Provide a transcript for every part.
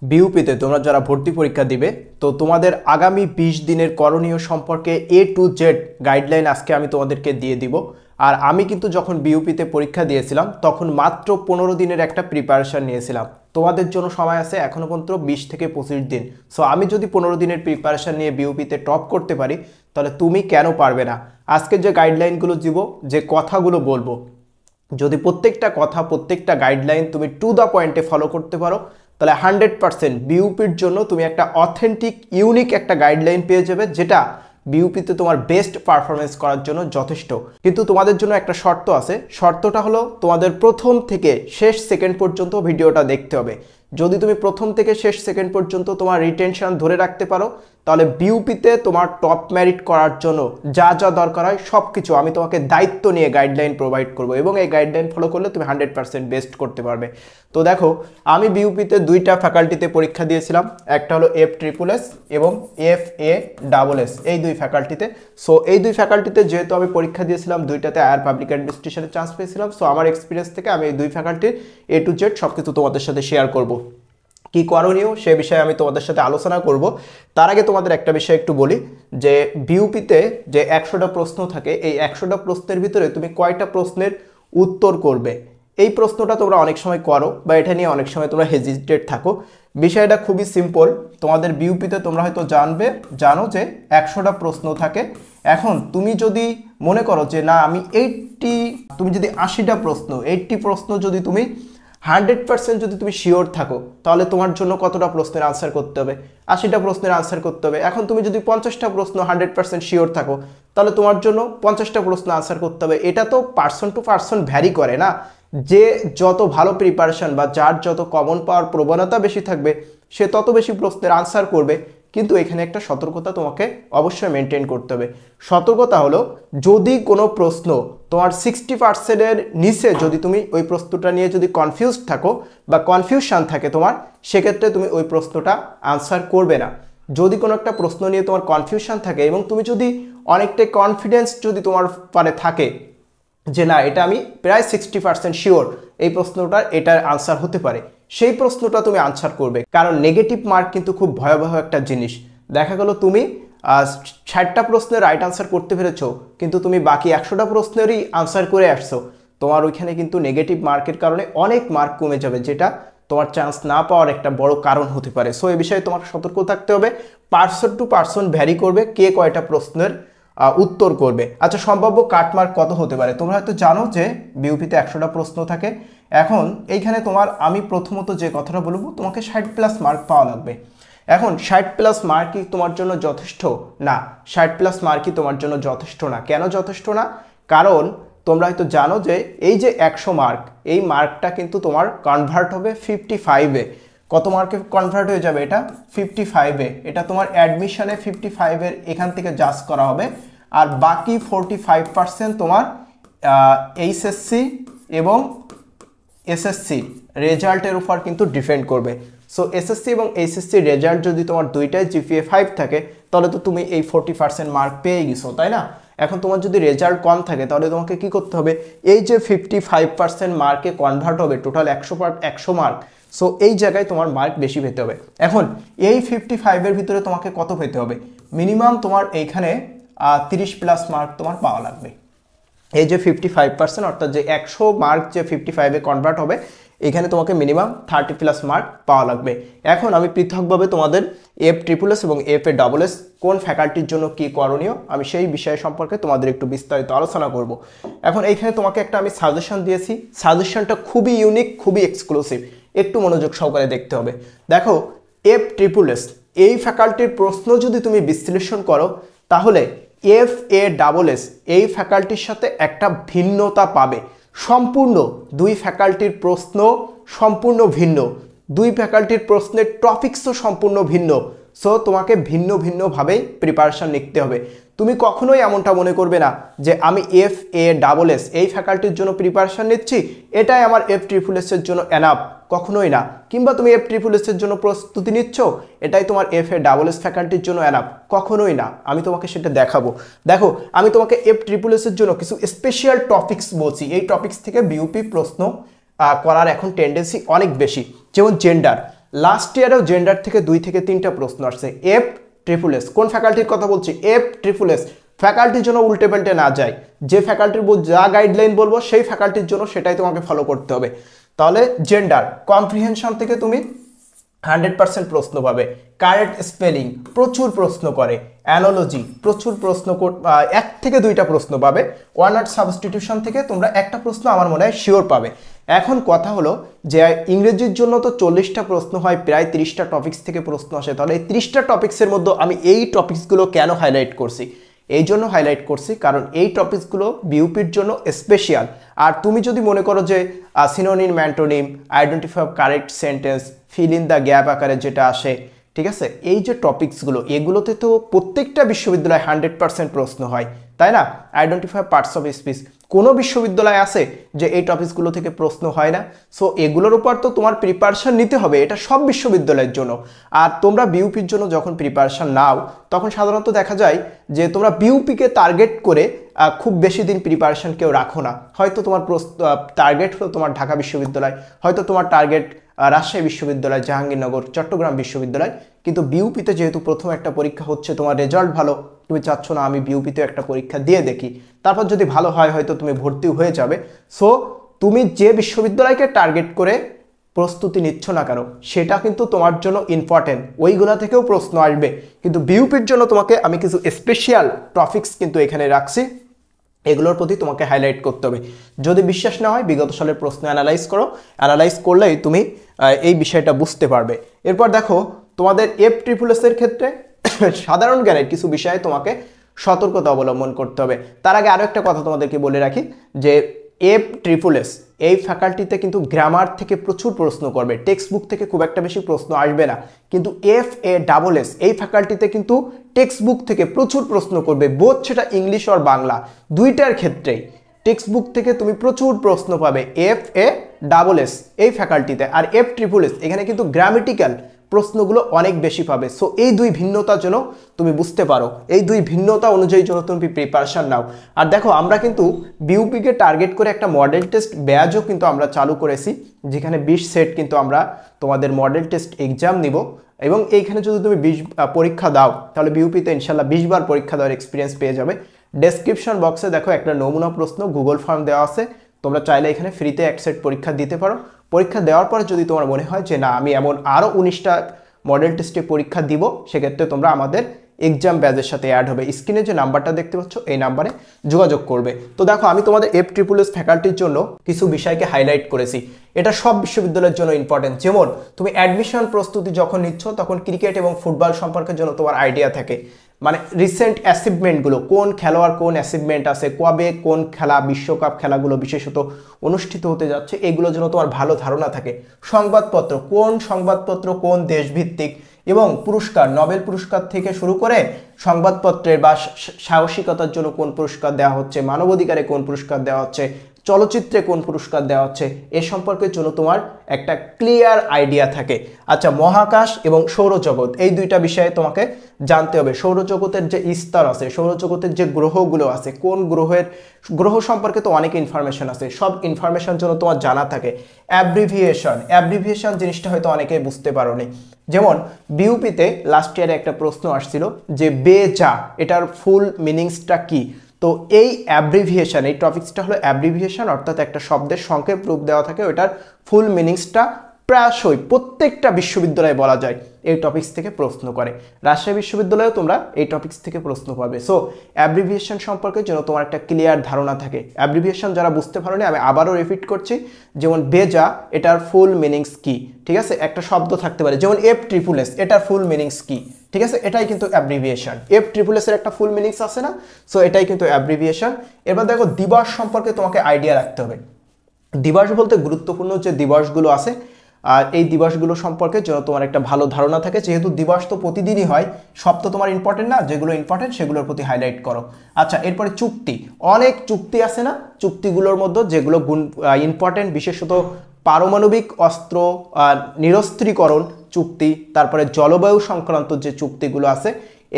বিউপিতে তোমরা যারা ভর্তি পরীক্ষা দিবে তো তোমাদের আগামী 20 দিনের করণীয় সম্পর্কে A to Z গাইডলাইন আজকে আমি তোমাদেরকে দিয়ে দিব। আর আমি কিন্তু যখন বিউপিতে পরীক্ষা দিয়েছিলাম তখন মাত্র 15 দিনের একটা প্রিপারেশন নিয়েছিলাম। তোমাদের জন্য সময় আছে এখনো পর্যন্ত 20 থেকে 25 দিন। সো আমি যদি 15 দিনের প্রিপারেশন নিয়ে বিউপিতে টপ করতে পারি তাহলে তুমি কেন পারবে না? আজকে যে গাইডলাইনগুলো দিব, যে কথাগুলো বলবো, যদি প্রত্যেকটা কথা প্রত্যেকটা গাইডলাইন তুমি টু দ্য পয়েন্টে ফলো করতে পারো তাহলে 100% বিউপির জন্য তুমি একটা অথেন্টিক ইউনিক একটা গাইডলাইন পেয়ে যাবে, যেটা বিউপিতে তোমার বেস্ট পারফরমেন্স করার জন্য যথেষ্ট। কিন্তু তোমাদের জন্য একটা শর্ত আছে, শর্তটা হলো তোমাদের প্রথম থেকে শেষ সেকেন্ড পর্যন্ত ভিডিওটা দেখতে হবে। যদি তুমি প্রথম থেকে শেষ সেকেন্ড পর্যন্ত তোমার রিটেনশন ধরে রাখতে পারো তাহলে বিউপিতে তোমার টপ মেরিট করার জন্য যা যা দরকার হয় সব কিছু আমি তোমাকে দায়িত্ব নিয়ে গাইডলাইন প্রোভাইড করব, এবং এই গাইডলাইন ফলো করলে তুমি 100% বেস্ট করতে পারবে। তো দেখো, আমি বিউপিতে দুইটা ফ্যাকাল্টিতে পরীক্ষা দিয়েছিলাম, একটা হলো FSSS এবং FASS, এই দুই ফ্যাকাল্টিতে। সো এই দুই ফ্যাকাল্টিতে যেহেতু আমি পরীক্ষা দিয়েছিলাম দুইটাতে আর পাবলিক অ্যাডমিনিস্ট্রেশনের চান্স পেয়েছিলাম, সো আমার এক্সপিরিয়েন্স থেকে আমি এই দুই ফ্যাকাল্টির A to Z সব কিছু তোমাদের সাথে শেয়ার করব। কি করণীয় সে বিষয়ে আমি তোমাদের সাথে আলোচনা করব। তার আগে তোমাদের একটা বিষয় একটু বলি যে বিউপিতে যে 100টা প্রশ্ন থাকে, এই 100টা প্রশ্নের ভিতরে তুমি কয়টা প্রশ্নের উত্তর করবে, এই প্রশ্নটা তোমরা অনেক সময় করো বা এটা নিয়ে অনেক সময় তোমরা হেজিটেট থাকো। বিষয়টা খুবই সিম্পল। তোমাদের বিউপিতে তোমরা হয়তো জানো যে 100টা প্রশ্ন থাকে। এখন তুমি যদি মনে করো যে না আমি তুমি যদি 80টা প্রশ্ন 80 প্রশ্ন যদি তুমি 100% যদি তুমি শিওর থাকো তাহলে তোমার জন্য কতটা প্রশ্নের আনসার করতে হবে? 80টা প্রশ্নের আনসার করতে হবে। এখন তুমি যদি 50টা প্রশ্ন 100% শিওর থাকো তাহলে তোমার জন্য 50টা প্রশ্ন আনসার করতে হবে। এটা তো পার্সন টু পার্সন ভ্যারি করে না, যে যত ভালো প্রিপারেশন বা যার যত কমন পাওয়ার প্রবণতা বেশি থাকবে সে তত বেশি প্রশ্নের আনসার করবে। কিন্তু এখানে একটা সতর্কতা তোমাকে অবশ্যই মেনটেন করতে হবে। সতর্কতা হলো, যদি কোনো প্রশ্ন তোমার 60%-এর নিচে যদি তুমি ওই প্রশ্নটা নিয়ে যদি কনফিউজড থাকো বা কনফিউশন থাকে তোমার, সেক্ষেত্রে তুমি ওই প্রশ্নটা আনসার করবে না। যদি কোনো একটা প্রশ্ন নিয়ে তোমার কনফিউশন থাকে এবং তুমি যদি অনেকটাই কনফিডেন্স যদি তোমার পারে থাকে যে না এটা আমি প্রায় 60% শিওর এই প্রশ্নটার এটার আনসার হতে পারে, সেই প্রশ্নটা তুমি আনসার করবে। কারণ নেগেটিভ মার্ক কিন্তু খুব ভয়াবহ একটা জিনিস। দেখা গেল তুমি 60টা প্রশ্নের রাইট আনসার করতে পেরেছো কিন্তু তুমি বাকি 100টা প্রশ্নেরই আনসার করে আসছো, তোমার ওইখানে কিন্তু নেগেটিভ মার্কের কারণে অনেক মার্ক কমে যাবে, যেটা তোমার চান্স না পাওয়ার একটা বড় কারণ হতে পারে। সো এই বিষয়ে তোমার সতর্ক থাকতে হবে। পার্সন টু পার্সন ভ্যারি করবে কে কয়টা প্রশ্নের উত্তর করবে। আচ্ছা, সম্ভাব্য কাটমার্ক কত হতে পারে? তোমরা হয়তো জানো যে বিউপিতে 100টা প্রশ্ন থাকে। এখন এইখানে আমি প্রথমত যে কথাটা বলবো, তোমাকে 60+ মার্ক পাওয়া লাগবে। এখন 60+ মার্কই তোমার জন্য যথেষ্ট না। 60+ মার্কই তোমার জন্য যথেষ্ট না। কেন যথেষ্ট না? কারণ তোমরা হয়তো জানো যে এই যে 100 মার্ক, এই মার্কটা কিন্তু তোমার কনভার্ট হবে 55-এ। কত মার্কে কনভার্ট হয়ে যাবে? এটা 55-এ। এটা তোমার অ্যাডমিশনে 55-এর এখান থেকে জাজ করা হবে। আর বাকি 45% তোমার এইচএসসি এবং এসএসসি রেজাল্টের উপর কিন্তু ডিপেন্ড করবে। সো এসএসসি এবং এইচএসসি রেজাল্ট যদি তোমার দুইটাই জিপিএ 5 থাকে তাহলে তো তুমি এই 40% মার্ক পেয়ে গেছো, তাই না? এখন তোমার যদি রেজাল্ট কম থাকে তাহলে তোমাকে কি করতে হবে? এই যে 55% মার্কে কনভার্ট হবে টোটাল 100 মার্ক, সো এই জায়গায় তোমার মার্ক বেশি পেতে হবে। এখন এই 55-এর ভিতরে তোমাকে কত পেতে হবে? মিনিমাম তোমার এইখানে 30+ মার্ক তোমার পাওয়া লাগবে। এই যে 55% অর্থাৎ যে 100 মার্ক যে 55-এ কনভার্ট হবে, এখানে তোমাকে মিনিমাম 30+ মার্ক পাওয়া লাগবে। এখন আমি পৃথকভাবে তোমাদের FSSS এবং FASS কোন ফ্যাকাল্টির জন্য কি করণীয় আমি সেই বিষয় সম্পর্কে তোমাদের একটু বিস্তারিত আলোচনা করব। এখন এইখানে তোমাকে একটা আমি সাজেশন দিয়েছি, সাজেশনটা খুবই ইউনিক, খুবই এক্সক্লুসিভ, একটু মনোযোগ সহকারে দেখতে হবে। দেখো, FSSS এই ফ্যাকাল্টির প্রশ্ন যদি তুমি বিশ্লেষণ করো তাহলে FASS এই ফ্যাকাল্টির সাথে একটা ভিন্নতা পাবে। সম্পূর্ণ দুই ফ্যাকাল্টির প্রশ্ন সম্পূর্ণ ভিন্ন, দুই ফ্যাকাল্টির প্রশ্নের টপিকসও সম্পূর্ণ ভিন্ন। সো তোমাকে ভিন্ন ভিন্নভাবেই প্রিপারেশন নিতে হবে। তুমি কখনোই এমনটা মনে করবে না যে আমি FASS এই ফ্যাকাল্টির জন্য প্রিপারেশন নিচ্ছি, এটাই আমার FSSS এর জন্য এনাফ, কখনোই না। কিংবা তুমি FSSS এর জন্য প্রস্তুতি নিচ্ছ, এটাই তোমার FASS ফ্যাকাল্টির জন্য এনাফ, কখনোই না। আমি তোমাকে সেটা দেখাবো। দেখো, আমি তোমাকে FSSS এর জন্য কিছু স্পেশাল টপিকস বলছি, এই টপিকস থেকে বিউপি প্রশ্ন করার এখন টেন্ডেন্সি অনেক বেশি। যেমন জেন্ডার, লাস্ট ইয়ারেও জেন্ডার থেকে 2 থেকে 3টা প্রশ্ন আসছে। এফ ট্রিপল এস, কোন ফ্যাকাল্টির কথা বলছি? F triple S. ফ্যাকাল্টির জন্য উল্টে পাল্টে না যায়, যে ফ্যাকাল্টির যা গাইডলাইন বলবো সেই ফ্যাকাল্টির জন্য সেটাই তোমাকে ফলো করতে হবে। তাহলে জেন্ডার কম্প্রিহেনশন থেকে তুমি 100% প্রশ্ন পাবে। কারেক্ট স্পেলিং প্রচুর প্রশ্ন করে। অ্যানোলজি প্রচুর প্রশ্ন, 1 থেকে 2টা প্রশ্ন পাবে। ওয়ার্ড সাবস্টিটিউশন থেকে তোমরা একটা প্রশ্ন আমার মনে হয় শিওর পাবে। এখন কথা হলো যে ইংরেজির জন্য তো 40টা প্রশ্ন হয়, প্রায় 30টা টপিক্স থেকে প্রশ্ন আসে। তাহলে এই 30টা টপিক্সের মধ্যে আমি এই টপিক্সগুলো কেন হাইলাইট করছি? এই জন্য হাইলাইট করছি কারণ এই টপিকসগুলো বিউপির জন্য স্পেশাল। আর তুমি যদি মনে করো যে synonym, antonym, identify correct sentence, fill in the gap আকারে যেটা আসে, ঠিক আছে, এই যে টপিকসগুলো এগুলোতে তো প্রত্যেকটা বিশ্ববিদ্যালয়ে 100% প্রশ্ন হয়, তাই না? আইডেন্টিফাই পার্টস অফ স্পিচ, কোনো বিশ্ববিদ্যালয় আছে যে এই টপিকসগুলো থেকে প্রশ্ন হয় না? সো এগুলোর উপর তো তোমার প্রিপারেশন নিতে হবে, এটা সব বিশ্ববিদ্যালয়ের জন্য। আর তোমরা বিউপির জন্য যখন প্রিপারেশন নাও তখন সাধারণত দেখা যায় যে তোমরা বিউপিকে টার্গেট করে খুব বেশি দিন প্রিপারেশন কেউ রাখো না। হয়তো তোমার টার্গেট হলো তোমার ঢাকা বিশ্ববিদ্যালয়, হয়তো তোমার টার্গেট রাজশাহী বিশ্ববিদ্যালয়, জাহাঙ্গীরনগর, চট্টগ্রাম বিশ্ববিদ্যালয়। কিন্তু বিউপিতে যেহেতু প্রথম একটা পরীক্ষা হচ্ছে, তোমার রেজাল্ট ভালো, তুমি চাচ্ছ না আমি বিউপিতে একটা পরীক্ষা দিয়ে দেখি, তারপর যদি ভালো হয় হয়তো তুমি ভর্তি হয়ে যাবে। সো তুমি যে বিশ্ববিদ্যালয়কে টার্গেট করে প্রস্তুতি নিচ্ছ না কেন সেটা কিন্তু তোমার জন্য ইম্পর্টেন্ট, ওইগুলা থেকেও প্রশ্ন আসবে। কিন্তু বিউপির জন্য তোমাকে আমি কিছু স্পেশাল টপিকস কিন্তু এখানে রাখছি, এগুলোর প্রতি তোমাকে হাইলাইট করতে হবে। যদি বিশ্বাস না হয় বিগত সালের প্রশ্ন অ্যানালাইজ করো, অ্যানালাইজ করলেই তুমি এই বিষয়টা বুঝতে পারবে। এরপর দেখো তোমাদের এফ ট্রিপল এস এর ক্ষেত্রে সাধারণ জ্ঞানের কিছু বিষয়ে তোমাকে সতর্কতা অবলম্বন করতে হবে। তার আগে আরও একটা কথা তোমাদেরকে বলে রাখি যে এফ ট্রিপল এস এই ফ্যাকাল্টিতে কিন্তু গ্রামার থেকে প্রচুর প্রশ্ন করবে, টেক্সট বুক থেকে খুব একটা বেশি প্রশ্ন আসবে না। কিন্তু এফ এ ডাবল এস এই ফ্যাকাল্টিতে কিন্তু টেক্সট বুক থেকে প্রচুর প্রশ্ন করবে, বোধ সেটা ইংলিশ আর বাংলা দুইটার ক্ষেত্রেই টেক্সট বুক থেকে তুমি প্রচুর প্রশ্ন পাবে এফ এ ডাবল এস এই ফ্যাকাল্টিতে। আর এফ ট্রিপল এস এখানে কিন্তু গ্রামেটিক্যাল প্রশ্নগুলো অনেক বেশি পাবে। সো এই দুই ভিন্নতার জন্য তুমি বুঝতে পারো, এই দুই ভিন্নতা অনুযায়ী জন্য তুমি প্রিপারেশন নাও। আর দেখো আমরা কিন্তু বিউপিকে টার্গেট করে একটা মডেল টেস্ট ব্যাচও কিন্তু আমরা চালু করেছি, যেখানে 20 সেট কিন্তু আমরা তোমাদের মডেল টেস্ট এক্সাম নিব। এবং এইখানে যদি তুমি 20 পরীক্ষা দাও তাহলে বিউপিতে ইনশাল্লাহ 20 বার পরীক্ষা দেওয়ার এক্সপিরিয়েন্স পেয়ে যাবে। ডেসক্রিপশন বক্সে দেখো একটা নমুনা প্রশ্ন গুগল ফর্ম দেওয়া আছে, তোমরা চাইলে এখানে ফ্রিতে 1 সেট পরীক্ষা দিতে পারো। পরীক্ষা দেওয়ার পরে যদি তোমার মনে হয় যে না আমি এমন আরও 19টা মডেল টেস্টে পরীক্ষা দিব, সেক্ষেত্রে তোমরা আমাদের এক্সাম ব্যাচের সাথে অ্যাড হবে। স্ক্রিনে যে নাম্বারটা দেখতে পাচ্ছ এই নাম্বারে যোগাযোগ করবে। তো দেখো আমি তোমাদের এফ ট্রিপল এস ফ্যাকাল্টির জন্য কিছু বিষয়কে হাইলাইট করেছি, এটা সব বিশ্ববিদ্যালয়ের জন্য ইম্পর্টেন্ট। যেমন তুমি অ্যাডমিশন প্রস্তুতি যখন নিচ্ছ তখন ক্রিকেট এবং ফুটবল সম্পর্কের জন্য তোমার আইডিয়া থাকে, মানে রিসেন্ট অ্যাচিভমেন্টগুলো, কোন খেলোয়াড় কোন অ্যাচিভমেন্ট আছে, কবে কোন খেলা, বিশ্বকাপ খেলাগুলো বিশেষত অনুষ্ঠিত হতে যাচ্ছে, এগুলোর জন্য তোমার ভালো ধারণা থাকে। সংবাদপত্র, কোন সংবাদপত্র কোন দেশভিত্তিক, এবং পুরস্কার, নোবেল পুরস্কার থেকে শুরু করে সংবাদপত্রের বা সাহসিকতার জন্য কোন পুরস্কার দেওয়া হচ্ছে, মানবাধিকারে কোন পুরস্কার দেওয়া হচ্ছে, চলচ্চিত্রে কোন পুরস্কার দেওয়া হচ্ছে, এ সম্পর্কের জন্য তোমার একটা ক্লিয়ার আইডিয়া থাকে। আচ্ছা, মহাকাশ এবং সৌরজগৎ এই দুইটা বিষয়ে তোমাকে জানতে হবে। সৌরজগতের যে স্তর আছে, সৌরজগতের যে গ্রহগুলো আছে, কোন গ্রহ সম্পর্কে তো অনেক ইনফরমেশন আছে, সব ইনফরমেশন জন্য তোমার জানা থাকে। অ্যাব্রিভিয়েশন জিনিসটা হয়তো অনেকেই বুঝতে পারোনি। যেমন বিউপিতে লাস্ট ইয়ারে একটা প্রশ্ন আসছিল যে বেজা এটার ফুল মিনিংসটা কি। তো এই অ্যাব্রিভিয়েশন, এই টপিক্সটা হলো অ্যাব্রিভিয়েশন, অর্থাৎ একটা শব্দের সংক্ষেপ রূপ দেওয়া থাকে, ওইটার ফুল মিনিংসটা প্রায়শই প্রত্যেকটা বিশ্ববিদ্যালয়ে বলা যায় এই টপিক্স থেকে প্রশ্ন করে। রাজশাহী বিশ্ববিদ্যালয়েও তোমরা এই টপিক্স থেকে প্রশ্ন পাবে। সো অ্যাব্রিভিয়েশন সম্পর্কে যেন তোমার একটা ক্লিয়ার ধারণা থাকে। অ্যাব্রিভিয়েশন যারা বুঝতে পারোনি আমি আবারও রিপিট করছি, যেমন বেজা এটার ফুল মিনিংস কি, ঠিক আছে, একটা শব্দ থাকতে পারে, যেমন এফ ট্রিপল এস এটার ফুল মিনিংস কি, ঠিক আছে, এটাই কিন্তু অ্যাব্রিভিয়েশন। এফ ট্রিপল এস এর একটা ফুল মিনিংস আছে না, সো এটাই কিন্তু অ্যাব্রিভিয়েশন। এবার দেখো দিবস সম্পর্কে তোমাকে আইডিয়া রাখতে হবে। দিবস বলতে গুরুত্বপূর্ণ যে দিবসগুলো আছে, আর এই দিবসগুলো সম্পর্কে যেন তোমার একটা ভালো ধারণা থাকে। যেহেতু দিবস তো প্রতিদিনই হয়, সব তো তোমার ইম্পর্টেন্ট না, যেগুলো ইম্পর্টেন্ট সেগুলোর প্রতি হাইলাইট করো। আচ্ছা, এরপরে চুক্তি, অনেক চুক্তি আছে না, চুক্তিগুলোর মধ্যে যেগুলো ইম্পর্টেন্ট, বিশেষত পারমাণবিক অস্ত্র নিরস্ত্রীকরণ চুক্তি, তারপরে জলবায়ু সংক্রান্ত যে চুক্তিগুলো আছে,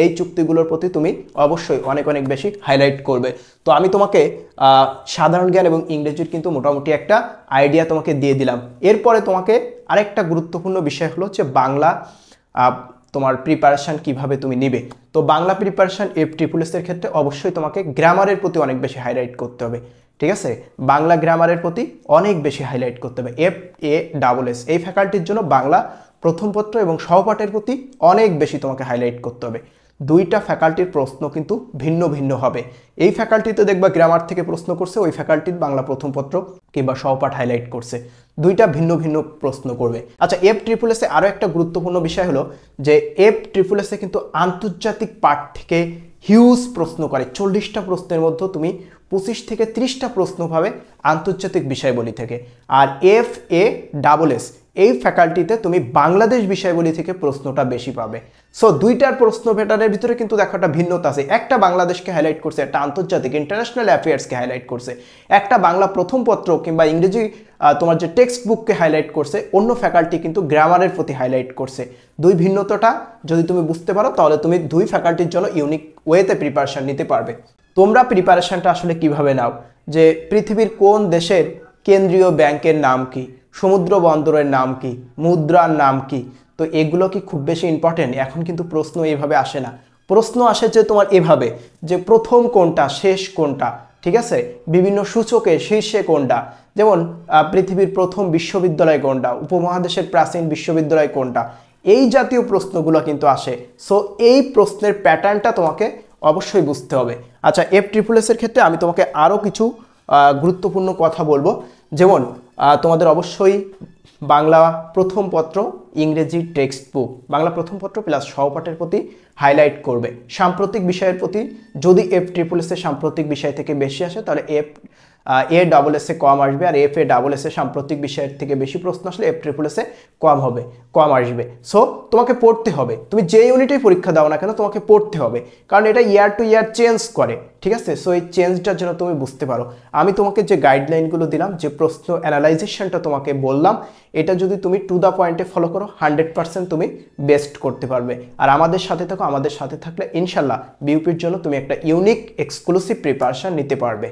এই চুক্তিগুলোর প্রতি তুমি অবশ্যই অনেক অনেক বেশি হাইলাইট করবে। তো আমি তোমাকে সাধারণ জ্ঞান এবং ইংরেজির কিন্তু মোটামুটি একটা আইডিয়া তোমাকে দিয়ে দিলাম। এরপরে তোমাকে আরেকটা গুরুত্বপূর্ণ বিষয় হলো যে বাংলা তোমার প্রিপারেশান কিভাবে তুমি নিবে। তো বাংলা প্রিপারেশান FSSS এর ক্ষেত্রে অবশ্যই তোমাকে গ্রামারের প্রতি অনেক বেশি হাইলাইট করতে হবে, ঠিক আছে? বাংলা গ্রামারের প্রতি অনেক বেশি হাইলাইট করতে হবে। FASS এই ফ্যাকাল্টির জন্য বাংলা প্রথম পত্র এবং সহপাঠের প্রতি অনেক বেশি তোমাকে হাইলাইট করতে হবে। দুইটা ফ্যাকাল্টির প্রশ্ন কিন্তু ভিন্ন ভিন্ন হবে। এই ফ্যাকাল্টিতে দেখবা গ্রামার থেকে প্রশ্ন করছে, ওই ফ্যাকাল্টির বাংলা প্রথম পত্র কিংবা সহপাঠ হাইলাইট করছে, দুইটা ভিন্ন ভিন্ন প্রশ্ন করবে। আচ্ছা, FSSS আরও একটা গুরুত্বপূর্ণ বিষয় হলো যে FSSS কিন্তু আন্তর্জাতিক পাঠ থেকে হিউজ প্রশ্ন করে। 40টা প্রশ্নের মধ্যে তুমি 25 থেকে 30টা প্রশ্ন পাবে আন্তর্জাতিক বিষয়বলী থেকে। আর FASS এই ফ্যাকাল্টিতে তুমি বাংলাদেশ বিষয়বলী থেকে প্রশ্নটা বেশি পাবে। সো দুইটার প্রশ্ন প্যাটার্নের ভিতরে কিন্তু দেখো একটা ভিন্নতা আছে। একটা বাংলাদেশকে হাইলাইট করছে, একটা আন্তর্জাতিক ইন্টারন্যাশনাল অ্যাফেয়ার্সকে হাইলাইট করছে, একটা বাংলা প্রথম পত্র কিংবা ইংরেজি তোমার যে টেক্সট বুককে হাইলাইট করছে, অন্য ফ্যাকাল্টি কিন্তু গ্রামারের প্রতি হাইলাইট করছে। দুই ভিন্নতাটা যদি তুমি বুঝতে পারো তাহলে তুমি দুই ফ্যাকাল্টির জন্য ইউনিক ওয়েতে প্রিপারেশন নিতে পারবে। তোমরা প্রিপারেশনটা আসলে কিভাবে নাও, যে পৃথিবীর কোন দেশের কেন্দ্রীয় ব্যাংকের নাম কি, সমুদ্র বন্দরের নাম কি, মুদ্রার নাম কি, তো এগুলো কি খুব বেশি ইম্পর্টেন্ট? এখন কিন্তু প্রশ্ন এইভাবে আসে না। প্রশ্ন আসে যে তোমার এভাবে যে প্রথম কোনটা, শেষ কোনটা, ঠিক আছে? বিভিন্ন সূচকে শীর্ষে কোনটা, যেমন পৃথিবীর প্রথম বিশ্ববিদ্যালয় কোনটা, উপমহাদেশের প্রাচীন বিশ্ববিদ্যালয় কোনটা, এই জাতীয় প্রশ্নগুলো কিন্তু আসে। সো এই প্রশ্নের প্যাটার্নটা তোমাকে অবশ্যই বুঝতে হবে। আচ্ছা, FSSS এর ক্ষেত্রে আমি তোমাকে আরও কিছু গুরুত্বপূর্ণ কথা বলবো। যেমন তোমাদের অবশ্যই বাংলা প্রথম পত্র, ইংরেজি টেক্সট বুক, বাংলা প্রথম পত্র প্লাস সহপাঠের প্রতি হাইলাইট করবে। সাম্প্রতিক বিষয়ের প্রতি যদি FSSS এর সাম্প্রতিক বিষয় থেকে বেশি আসে তাহলে FASS এ কম আসবে, আর FASS এ সাম্প্রতিক বিষয়ের থেকে বেশি প্রশ্ন আসলে FSSS এ কম আসবে। সো তোমাকে পড়তে হবে, তুমি যে ইউনিটেই পরীক্ষা দাও না কেন তোমাকে পড়তে হবে, কারণ এটা ইয়ার টু ইয়ার চেঞ্জ করে, ঠিক আছে? সো এই চেঞ্জটার জন্য তুমি বুঝতে পারো। আমি তোমাকে যে গাইডলাইনগুলো দিলাম, যে প্রশ্ন অ্যানালাইজেশনটা তোমাকে বললাম, এটা যদি তুমি টু দ্য পয়েন্টে ফলো করো 100% তুমি বেস্ট করতে পারবে। আর আমাদের সাথে থাকো, আমাদের সাথে থাকলে ইনশাল্লাহ বিউপির জন্য তুমি একটা ইউনিক এক্সক্লুসিভ প্রিপারেশন নিতে পারবে।